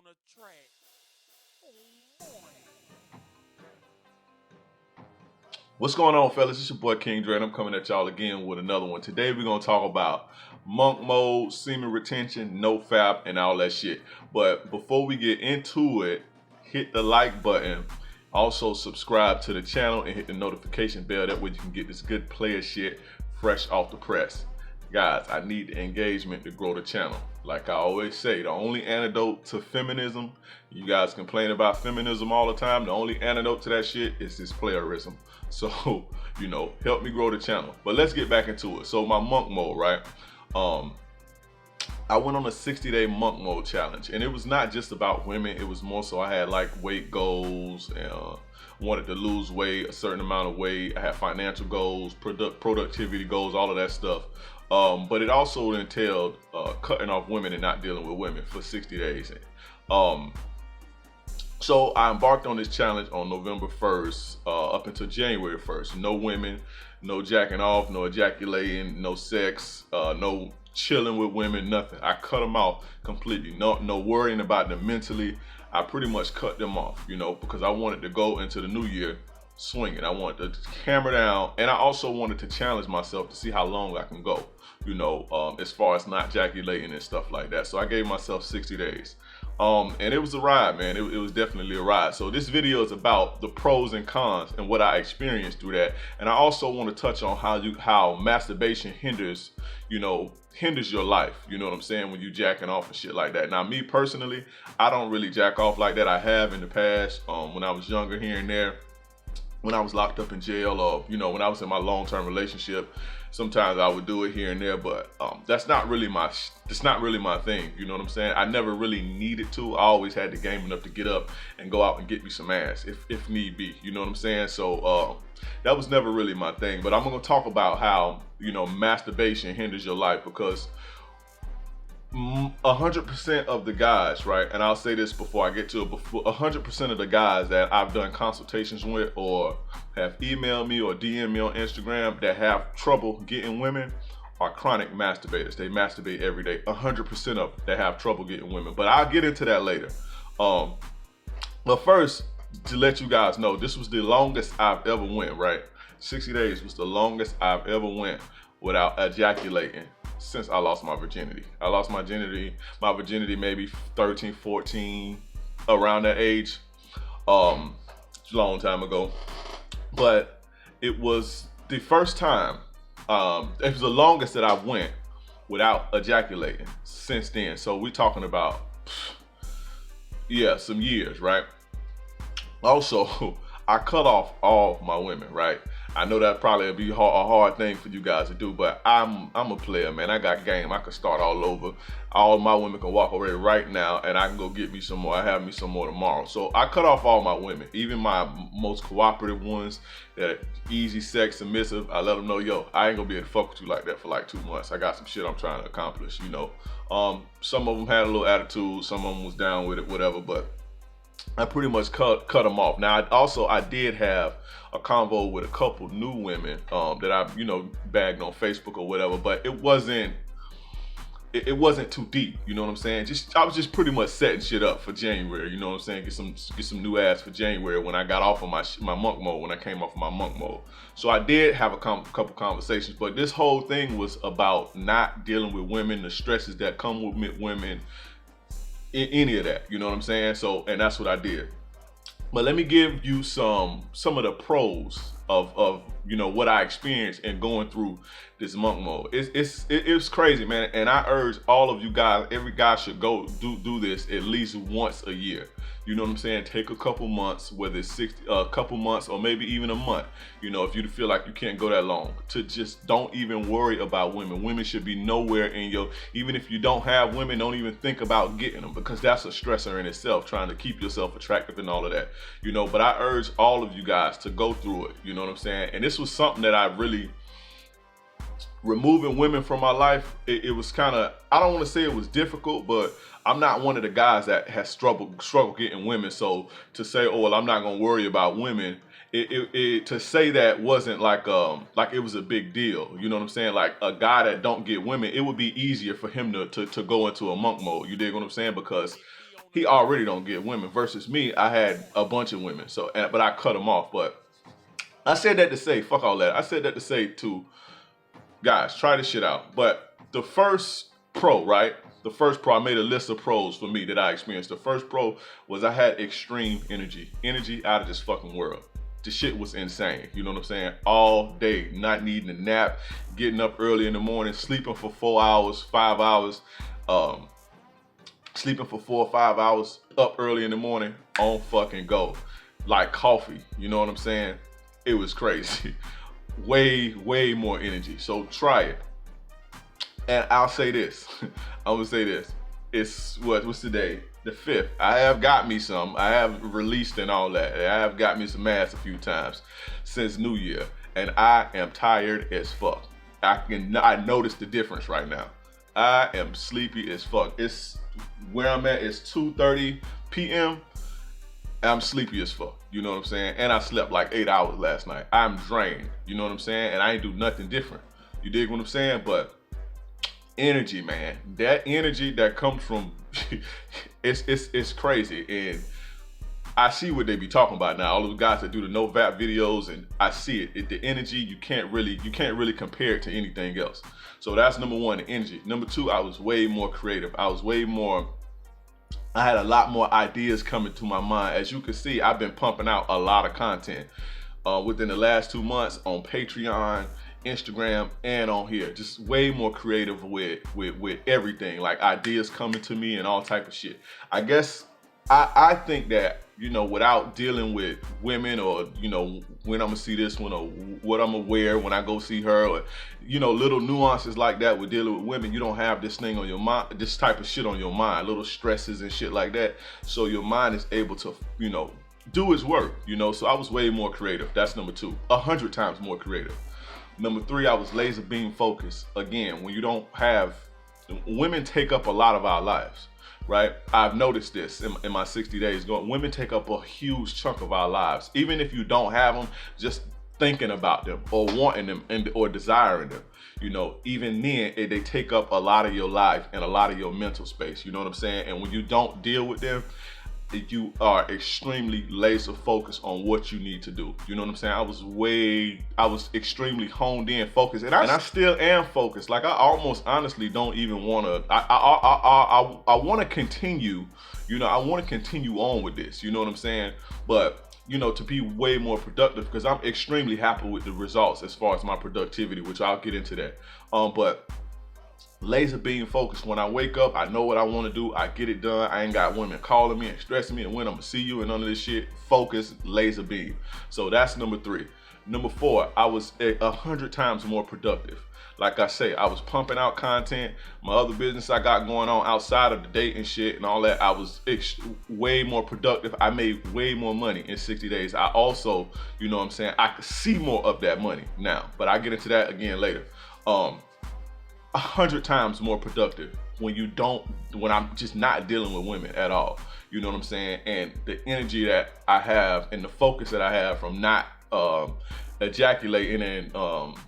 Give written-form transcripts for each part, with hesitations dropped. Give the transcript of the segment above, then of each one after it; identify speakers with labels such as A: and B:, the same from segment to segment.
A: a track.
B: What's going on, fellas? It's your boy King Dre, and I'm coming at y'all again with another one. Today we're gonna talk about monk mode, semen retention, NoFap, and all that shit. But before we get into it, hit the like button. Also subscribe to the channel and hit the notification bell. That way you can get this good player shit fresh off the press. Guys, I need the engagement to grow the channel. Like I always say, the only antidote to feminism, you guys complain about feminism all the time, the only antidote to that shit is this playerism. So, help me grow the channel. But let's get back into it. So my monk mode, right? I went on a 60-day monk mode challenge, and it was not just about women. It was more so I had like weight goals and wanted to lose weight, a certain amount of weight. I had financial goals, productivity goals, all of that stuff. But it also entailed cutting off women and not dealing with women for 60 days. So I embarked on this challenge on November 1st up until January 1st. No women, no jacking off, no ejaculating, no sex, no chilling with women, nothing. I cut them off completely. No worrying about them mentally. I pretty much cut them off, because I wanted to go into the new year swinging. I wanted to hammer down, and I also wanted to challenge myself to see how long I can go, as far as not ejaculating and stuff like that. So I gave myself 60 days. And it was a ride, man. It was definitely a ride. So this video is about the pros and cons and what I experienced through that. And I also want to touch on how masturbation hinders your life. You know what I'm saying? When you jacking off and shit like that. Now, me personally, I don't really jack off like that. I have in the past, when I was younger here and there, when I was locked up in jail, or when I was in my long-term relationship. Sometimes I would do it here and there, but that's not really my thing. You know what I'm saying? I never really needed to. I always had the game enough to get up and go out and get me some ass if need be. You know what I'm saying? So that was never really my thing. But I'm gonna talk about how masturbation hinders your life, because 100% of the guys, right? And I'll say this before I get to it. 100% of the guys that I've done consultations with, or have emailed me or DM me on Instagram, that have trouble getting women, are chronic masturbators. They masturbate every day. 100% of them that have trouble getting women. But I'll get into that later. But first, to let you guys know, this was the longest I've ever went. Right, 60 days was the longest I've ever went without ejaculating since I lost my virginity. I lost my virginity maybe 13, 14, around that age. A long time ago. But it was the first time, it was the longest that I went without ejaculating since then. So we're talking about, some years, right? Also, I cut off all my women, right? I know that probably would be a hard thing for you guys to do, but I'm a player, man. I got game. I can start all over. All my women can walk away right now, and I can go get me some more. I have me some more tomorrow. So I cut off all my women, even my most cooperative ones, that easy sex, submissive. I let them know, yo, I ain't gonna be able to fuck with you like that for like 2 months. I got some shit I'm trying to accomplish, Some of them had a little attitude. Some of them was down with it, whatever, but I pretty much cut them off. Now, I did have a convo with a couple new women that I, bagged on Facebook or whatever, but it wasn't too deep. You know what I'm saying? I was just pretty much setting shit up for January. You know what I'm saying? Get some new ass for January when I got off of my monk mode. When I came off of my monk mode, so I did have a couple conversations. But this whole thing was about not dealing with women, the stresses that come with women. Any of that, you know what I'm saying? So, and that's what I did. But let me give you some of the pros of what I experienced in going through this monk mode. It's crazy, man. And I urge all of you guys, every guy should go do this at least once a year. You know what I'm saying? Take a couple months, whether it's a couple months or maybe even a month. If you feel like you can't go that long, to just don't even worry about women. Women should be nowhere in even if you don't have women, don't even think about getting them, because that's a stressor in itself, trying to keep yourself attractive and all of that. But I urge all of you guys to go through it. You know what I'm saying? And this was something that I really, removing women from my life, it was kind of, I don't want to say it was difficult, but I'm not one of the guys that has struggled getting women. So to say, oh, well, I'm not going to worry about women, to say that wasn't like it was a big deal. You know what I'm saying? Like a guy that don't get women, it would be easier for him to go into a monk mode. You dig what I'm saying? Because he already don't get women. Versus me, I had a bunch of women. So, but I cut them off. But I said that to say, fuck all that. I said that to say to guys, try this shit out. But the first pro, right? The first pro, I made a list of pros for me that I experienced. The first pro was I had extreme energy. Energy out of this fucking world. The shit was insane. You know what I'm saying? All day, not needing a nap, getting up early in the morning, sleeping for 4 hours, 5 hours, sleeping for 4 or 5 hours, up early in the morning, on fucking go. Like coffee, you know what I'm saying? It was crazy. Way more energy. So try it. And I'll say this. I'm gonna say this. It's what's today? The 5th. I have got me some. I have released and all that. I have got me some ass a few times since New Year. And I am tired as fuck. I notice the difference right now. I am sleepy as fuck. It's where I'm at is 2:30 p.m. I'm sleepy as fuck. You know what I'm saying? And I slept like 8 hours last night. I'm drained. You know what I'm saying? And I ain't do nothing different. You dig what I'm saying? But energy, man. That energy that comes from it's crazy. And I see what they be talking about now. All those guys that do the NoFap videos, and I see it. The energy, you can't really compare it to anything else. So that's number one, the energy. Number two, I was way more creative. I had a lot more ideas coming to my mind. As you can see, I've been pumping out a lot of content within the last 2 months on Patreon, Instagram, and on here. Just way more creative with everything, like ideas coming to me and all type of shit. I guess I think that, you know, without dealing with women, or, you know, when I'm gonna see this one, or what I'm gonna wear when I go see her, or, you know, little nuances like that with dealing with women, you don't have this thing on your mind, this type of shit on your mind, little stresses and shit like that. So your mind is able to, you know, do its work, you know. So I was way more creative. That's number two, 100 times more creative. Number three, I was laser beam focused. Again, when you don't have, women take up a lot of our lives. Right? I've noticed this in my 60 days going. Women take up a huge chunk of our lives. Even if you don't have them, just thinking about them or wanting them or desiring them, you know, even then they take up a lot of your life and a lot of your mental space. You know what I'm saying? And when you don't deal with them, you are extremely laser focused on what you need to do. You know what I'm saying? I was extremely honed in, focused, and I still am focused. Like, I almost honestly don't even want to. I want to continue. You know, I want to continue on with this. You know what I'm saying? But, you know, to be way more productive, because I'm extremely happy with the results as far as my productivity, which I'll get into that. But laser beam focused. When I wake up, I know what I want to do. I get it done. I ain't got women calling me and stressing me and when I'm gonna see you and none of this shit. Focus, laser beam. So that's number three. Number four, I was 100 times more productive. Like I say, I was pumping out content. My other business I got going on outside of the dating shit and all that, I was way more productive. I made way more money in 60 days. I also, you know what I'm saying, I could see more of that money now. But I get into that again later. 100 times more productive when I'm just not dealing with women at all. You know what I'm saying? And the energy that I have and the focus that I have from not ejaculating and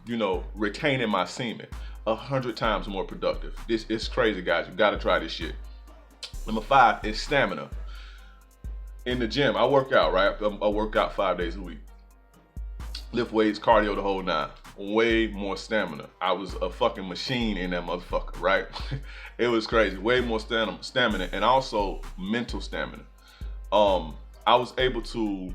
B: you know, retaining my semen, 100 times more productive. This is crazy, guys. You gotta try this shit. Number five is stamina. In the gym, I work out, right? I work out 5 days a week. Lift weights, cardio, the whole nine. Way more stamina. I was a fucking machine in that motherfucker, right? It was crazy. Way more stamina, and also mental stamina. I was able to,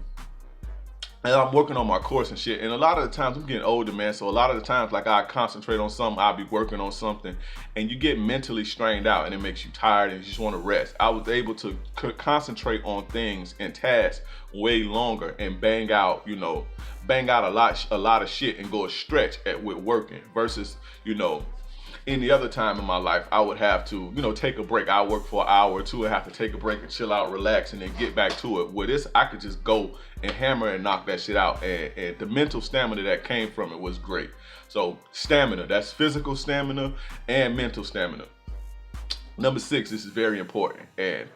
B: and I'm working on my course and shit, and a lot of the times I'm getting older, man, so a lot of the times, like, I concentrate on something, I'll be working on something, and you get mentally strained out, and it makes you tired, and you just want to rest. I was able to concentrate on things and tasks way longer and bang out a lot of shit and go a stretch with working, versus, you know, any other time in my life, I would have to, you know, take a break. I work for an hour or two, I have to take a break and chill out, relax, and then get back to it. With this, I could just go and hammer and knock that shit out. And the mental stamina that came from it was great. So stamina, that's physical stamina and mental stamina. Number six, this is very important. And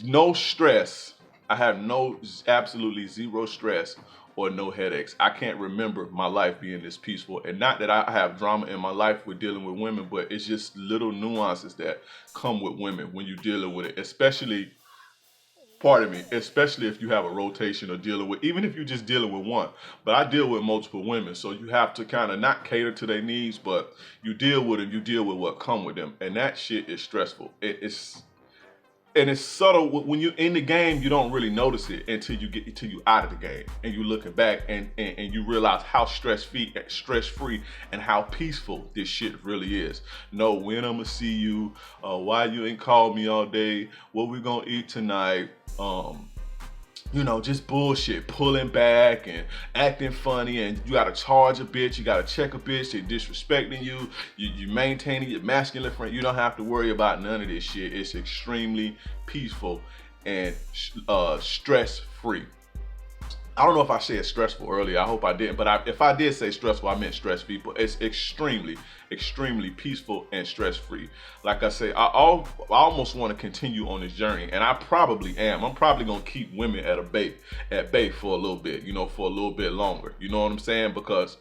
B: no stress. I have absolutely zero stress or no headaches. I can't remember my life being this peaceful. And not that I have drama in my life with dealing with women, but it's just little nuances that come with women when you're dealing with it, especially, pardon me, especially if you have a rotation or dealing with, even if you're just dealing with one. But I deal with multiple women, so you have to kind of not cater to their needs, but you deal with them, you deal with what come with them. And that shit is stressful. It's subtle. When you're in the game, you don't really notice it until you out of the game and you looking back and you realize how stress free and how peaceful this shit really is. Know when I'ma see you, why you ain't called me all day, what we gonna eat tonight, just bullshit, pulling back and acting funny, and you gotta charge a bitch, you gotta check a bitch, they disrespecting you maintaining your masculine friend. You don't have to worry about none of this shit. It's extremely peaceful and stress-free. I don't know if I said stressful earlier. I hope I didn't, but if I did say stressful, I meant stress-free. But it's extremely, extremely peaceful and stress-free. Like I say, I almost want to continue on this journey, and I probably am. I'm probably gonna keep women at bay for a little bit, for a little bit longer. You know what I'm saying? Because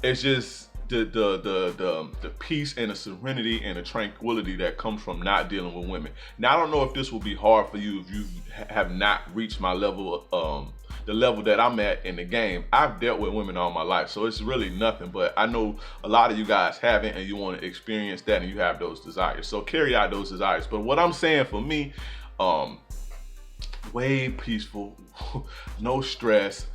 B: it's just the peace and the serenity and the tranquility that comes from not dealing with women. Now, I don't know if this will be hard for you if you have not reached my level of the level that I'm at in the game. I've dealt with women all my life, so it's really nothing, but I know a lot of you guys haven't, and you want to experience that, and you have those desires. So carry out those desires. But what I'm saying for me, way peaceful, no stress,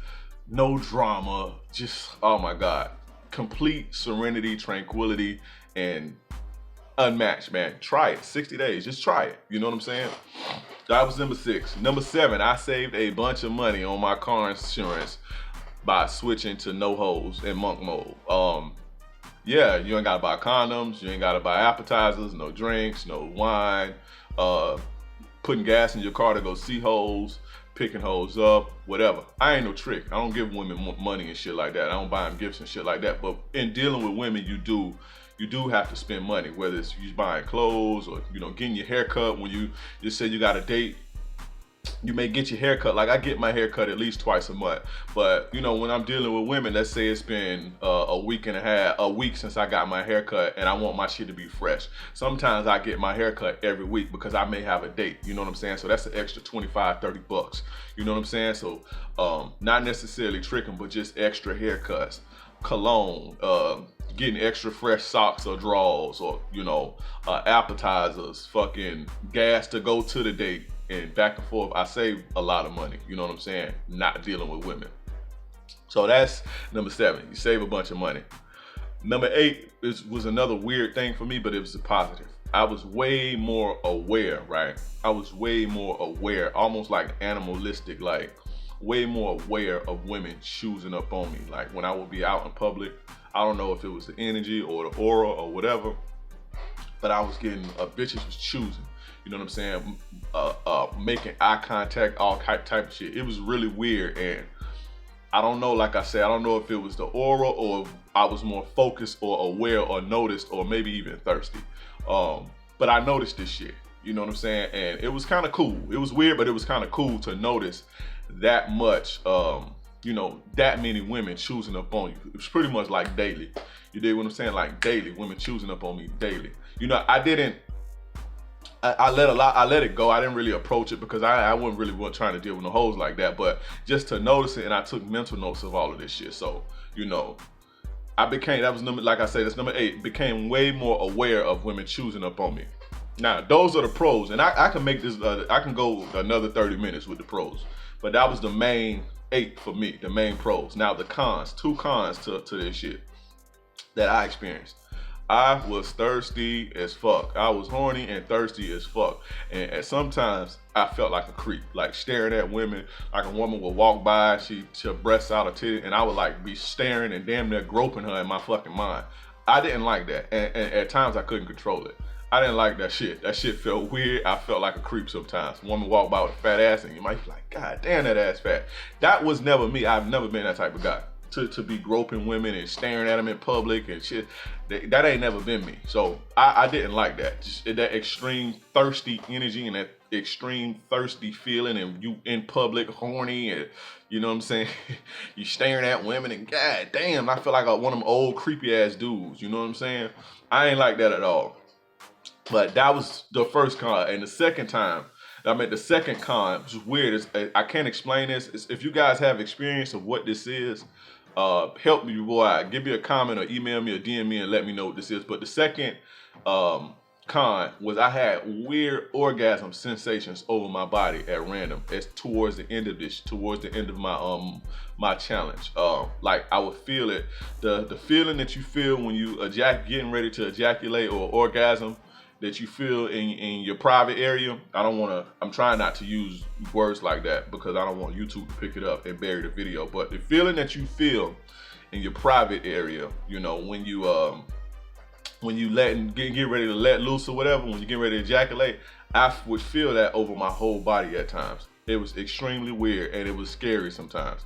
B: no drama, just, oh my God, complete serenity, tranquility, and unmatched, man. Try it, 60 days, just try it. You know what I'm saying? That was number 6. Number 7, I saved a bunch of money on my car insurance by switching to no holes in monk mode. Yeah, you ain't gotta buy condoms, you ain't gotta buy appetizers, no drinks, no wine, putting gas in your car to go see holes, picking hoes up, whatever. I ain't no trick. I don't give women money and shit like that. I don't buy them gifts and shit like that. But in dealing with women, you do have to spend money, whether it's you buying clothes or getting your hair cut. When you just say you got a date, you may get your hair cut. Like I get my hair cut at least twice a month. But when I'm dealing with women, let's say it's been a week since I got my hair cut, and I want my shit to be fresh. Sometimes I get my hair cut every week because I may have a date. You know what I'm saying? So that's an extra $25-$30. You know what I'm saying? So not necessarily tricking, but just extra haircuts, cologne, getting extra fresh socks or drawers, or appetizers, fucking gas to go to the date, and back and forth. I save a lot of money, you know what I'm saying, not dealing with women. So that's number 7. You save a bunch of money. Number 8 was another weird thing for me, but it was a positive. I was way more aware, right? I was way more aware, almost like animalistic, like way more aware of women choosing up on me. Like when I would be out in public, I don't know if it was the energy or the aura or whatever, but I was getting, bitches was choosing. You know what I'm saying? Making eye contact, all type of shit. It was really weird, and I don't know, like I said, I don't know if it was the aura or if I was more focused or aware or noticed or maybe even thirsty. But I noticed this shit, you know what I'm saying? And it was kind of cool. It was weird, but it was kind of cool to notice that much, that many women choosing up on you. It was pretty much like daily. You dig what I'm saying? Like daily, women choosing up on me daily. I let it go. I didn't really approach it because I wasn't really trying to deal with no hoes like that, but just to notice it, and I took mental notes of all of this shit. So, like I said, that's number 8, became way more aware of women choosing up on me. Now, those are the pros, and I can make this, I can go another 30 minutes with the pros, but that was the main 8 for me, the main pros. Now the cons, 2 cons to this shit that I experienced. I was thirsty as fuck. I was horny and thirsty as fuck. And sometimes I felt like a creep, like staring at women, like a woman would walk by, she'll breast out a titty, and I would like be staring and damn near groping her in my fucking mind. I didn't like that. And at times I couldn't control it. I didn't like that shit. That shit felt weird. I felt like a creep sometimes. A woman walk by with a fat ass and you might be like, God damn, that ass fat. That was never me. I've never been that type of guy. to be groping women and staring at them in public and shit. That ain't never been me. So I didn't like that. Just that extreme thirsty energy and that extreme thirsty feeling, and you in public horny, and you know what I'm saying? You staring at women and god damn, I feel like one of them old creepy ass dudes. You know what I'm saying? I ain't like that at all. But that was the first con. And the second time, the second con, which is weird, I can't explain this. If you guys have experience of what this is, help me, boy. Give me a comment or email me or DM me and let me know what this is. But the second con was I had weird orgasm sensations over my body at random. It's towards the end of my my challenge. Like I would feel it, the feeling that you feel when you getting ready to ejaculate or orgasm, that you feel in your private area. I'm trying not to use words like that because I don't want YouTube to pick it up and bury the video. But the feeling that you feel in your private area, you know, when you get ready to let loose or whatever, when you get ready to ejaculate, I would feel that over my whole body at times. It was extremely weird and it was scary sometimes.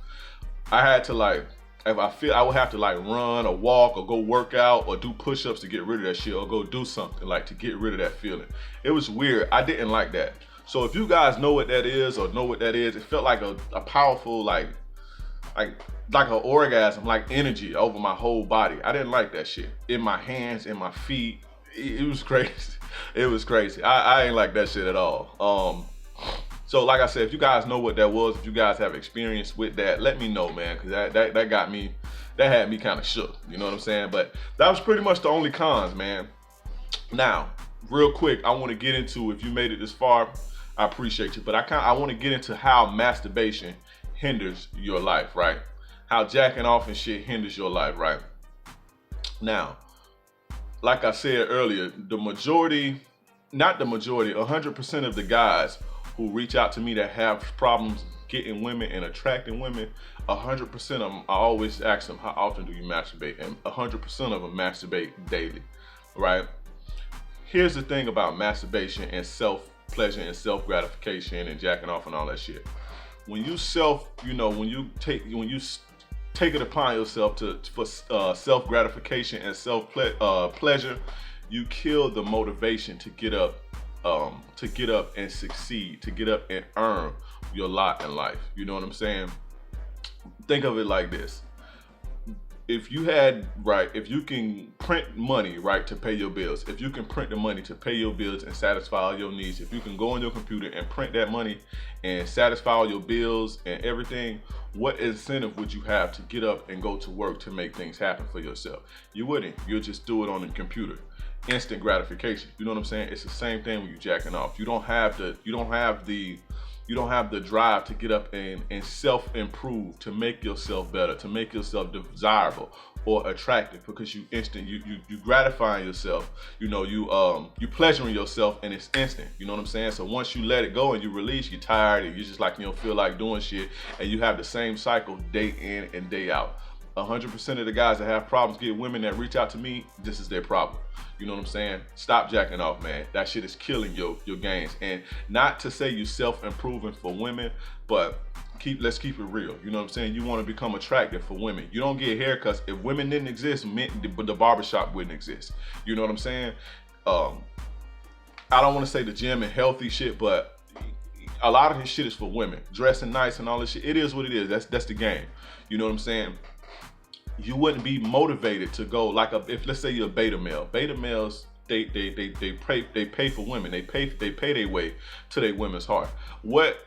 B: I had to I would have to run or walk or go work out or do push-ups to get rid of that shit, or go do something to get rid of that feeling. It was weird. I didn't like that. So if you guys know what that is or know what that is, it felt like a powerful, like an orgasm, like energy over my whole body. I didn't like that shit. In my hands, in my feet. It was crazy. It was crazy. I ain't like that shit at all. So like I said, if you guys know what that was, if you guys have experience with that, let me know, man, because that had me kind of shook. You know what I'm saying? But that was pretty much the only cons, man. Now, real quick, I want to get into, if you made it this far, I appreciate you. But I want to get into how masturbation hinders your life, right? How jacking off and shit hinders your life, right? Now, like I said earlier, 100% of the guys who reach out to me that have problems getting women and attracting women, 100% of them, I always ask them, how often do you masturbate? And 100% of them masturbate daily, right? Here's the thing about masturbation and self-pleasure and self-gratification and jacking off and all that shit. When you take it upon yourself for self-gratification and self-pleasure, you kill the motivation to get up and succeed, to get up and earn your lot in life. You know what I'm saying? Think of it like this. If you can print money, right, to pay your bills, if you can print the money to pay your bills and satisfy all your needs, if you can go on your computer and print that money and satisfy all your bills and everything, what incentive would you have to get up and go to work to make things happen for yourself? You wouldn't. You'll just do it on the computer. Instant gratification. You know what I'm saying? It's the same thing when you're jacking off. You don't have the drive to get up and self-improve, to make yourself better, to make yourself desirable or attractive, because you gratifying yourself. You know, you pleasuring yourself, and it's instant. You know what I'm saying? So once you let it go and you release, you're tired and you just you don't feel like doing shit, and you have the same cycle day in and day out. 100% of the guys that have problems getting women that reach out to me, this is their problem. You know what I'm saying? Stop jacking off, man. That shit is killing your gains. And not to say you self-improving for women, but let's keep it real. You know what I'm saying? You want to become attractive for women. You don't get haircuts. If women didn't exist, the barbershop wouldn't exist. You know what I'm saying? I don't want to say the gym and healthy shit, but a lot of this shit is for women. Dressing nice and all this shit. It is what it is. That's the game. You know what I'm saying? You wouldn't be motivated to go if let's say you're a beta male. Beta males, they pay for women. They pay their way to their women's heart. What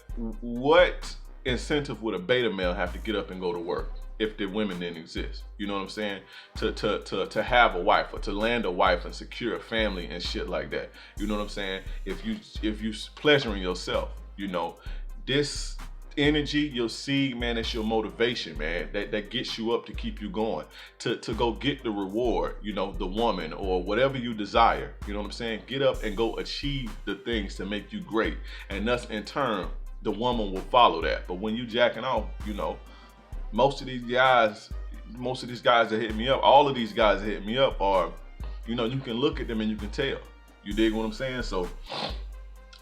B: incentive would a beta male have to get up and go to work if the women didn't exist? You know what I'm saying? To have a wife, or to land a wife and secure a family and shit like that. You know what I'm saying? If you pleasuring yourself, you know, this energy you'll see, man, it's your motivation, man, that gets you up to keep you going, to go get the reward, you know, the woman or whatever you desire. You know what I'm saying? Get up and go achieve the things to make you great, and thus in turn the woman will follow that. But when you jacking off, you know, most of these guys that hit me up, all of these guys that hit me up are, you know, you can look at them and you can tell. You dig what I'm saying? So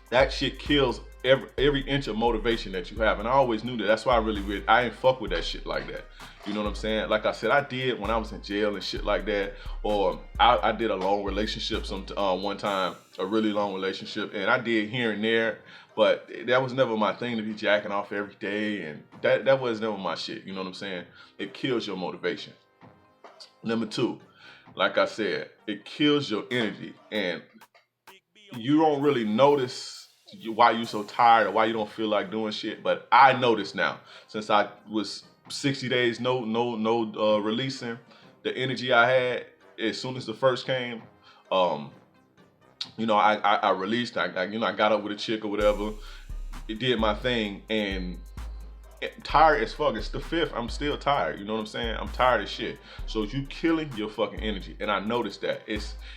B: that shit kills every inch of motivation that you have. And I always knew that. That's why I ain't fuck with that shit like that. You know what I'm saying? Like I said, I did when I was in jail and shit like that. Or I did a long relationship one time, a really long relationship, and I did here and there. But that was never my thing to be jacking off every day, and that was never my shit. You know what I'm saying? It kills your motivation. Number two, like I said, it kills your energy, and you don't really notice why you're so tired or why you don't feel like doing shit. But I notice now, since I was 60 days no releasing, the energy I had as soon as the first came. You know, I released. I got up with a chick or whatever. It did my thing, and tired as fuck. It's the 5th. I'm still tired. You know what I'm saying? I'm tired as shit. So you killing your fucking energy, and I noticed that.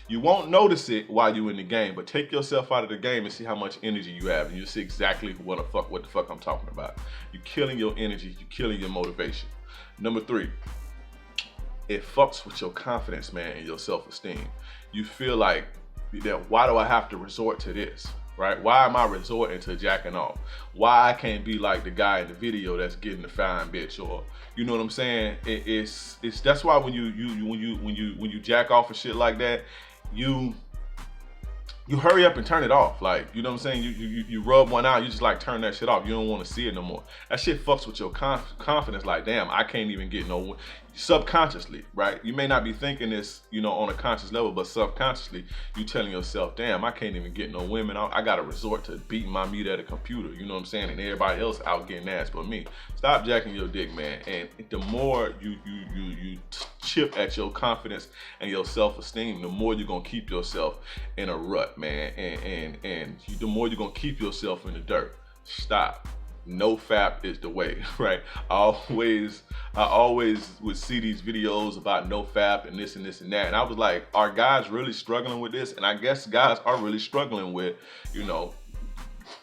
B: You won't notice it while you're in the game, but take yourself out of the game and see how much energy you have, and you'll see exactly what the fuck I'm talking about. You're killing your energy. You're killing your motivation. Number 3, it fucks with your confidence, man, and your self-esteem. You feel like, that why do I have to resort to this, right? Why am I resorting to jacking off? Why I can't be like the guy in the video that's getting the fine bitch, or you know what I'm saying? It's that's why when you jack off and shit like that, you hurry up and turn it off. Like, you know what I'm saying? You rub one out, you just like turn that shit off. You don't want to see it no more. That shit fucks with your confidence. Like, damn, I can't even get no, subconsciously, right? You may not be thinking this, you know, on a conscious level, but subconsciously, you telling yourself, damn, I can't even get no women. I got to resort to beating my meat at a computer. You know what I'm saying? And everybody else out getting ass but me. Stop jacking your dick, man. And the more you chip at your confidence and your self-esteem, the more you're going to keep yourself in a rut, man. And the more you're going to keep yourself in the dirt. Stop. NoFap is the way, right? I always would see these videos about NoFap and this and this and that. And I was like, are guys really struggling with this? And I guess guys are really struggling with, you know,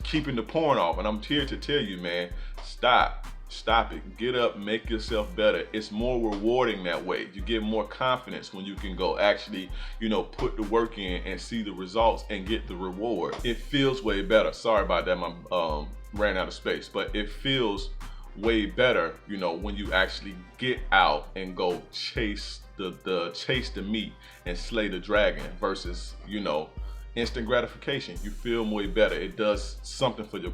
B: keeping the porn off. And I'm here to tell you, man, stop it. Get up, make yourself better. It's more rewarding that way. You get more confidence when you can go actually, you know, put the work in and see the results and get the reward. It feels way better. Sorry about that, my ran out of space, but it feels way better, you know, when you actually get out and go chase the meat and slay the dragon versus, you know, instant gratification. You feel way better. It does something for your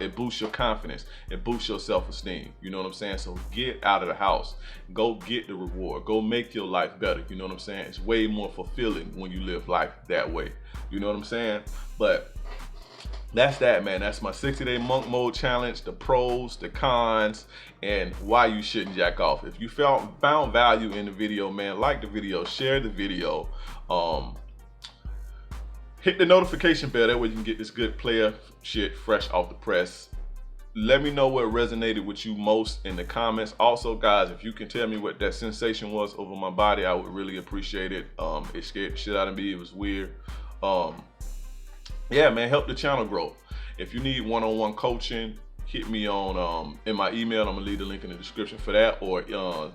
B: it boosts your confidence. It boosts your self-esteem. You know what I'm saying? So get out of the house. Go get the reward. Go make your life better. You know what I'm saying? It's way more fulfilling when you live life that way. You know what I'm saying? But that's that, man. That's my 60-day monk mode challenge, the pros, the cons, and why you shouldn't jack off. If you found value in the video, man, like the video, share the video, hit the notification bell. That way you can get this good player shit fresh off the press. Let me know what resonated with you most in the comments. Also, guys, if you can tell me what that sensation was over my body, I would really appreciate it. It scared the shit out of me. It was weird. Yeah, man, help the channel grow. If you need one-on-one coaching, hit me on in my email. I'm gonna leave the link in the description for that, or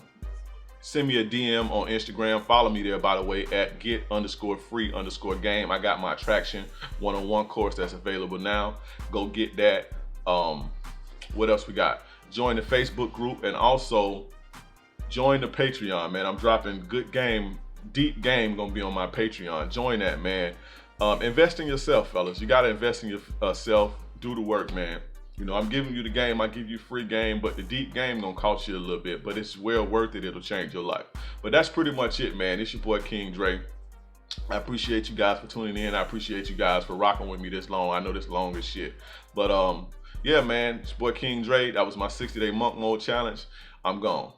B: send me a DM on Instagram. Follow me there, by the way, at get_free_game. I got my attraction one-on-one course that's available now. Go get that. What else we got? Join the Facebook group, and also join the Patreon, man. I'm dropping good game, deep game gonna be on my Patreon. Join that, man. Invest in yourself, fellas. You gotta invest in yourself. Do the work, man. You know, I'm giving you the game. I give you free game, but the deep game gonna cost you a little bit, but it's well worth it. It'll change your life. But that's pretty much it, man. It's your boy King Dre. I appreciate you guys for tuning in. I appreciate you guys for rocking with me this long. I know this long as shit, but yeah, man. It's your boy King Dre. That was my 60-day monk mode challenge. I'm gone.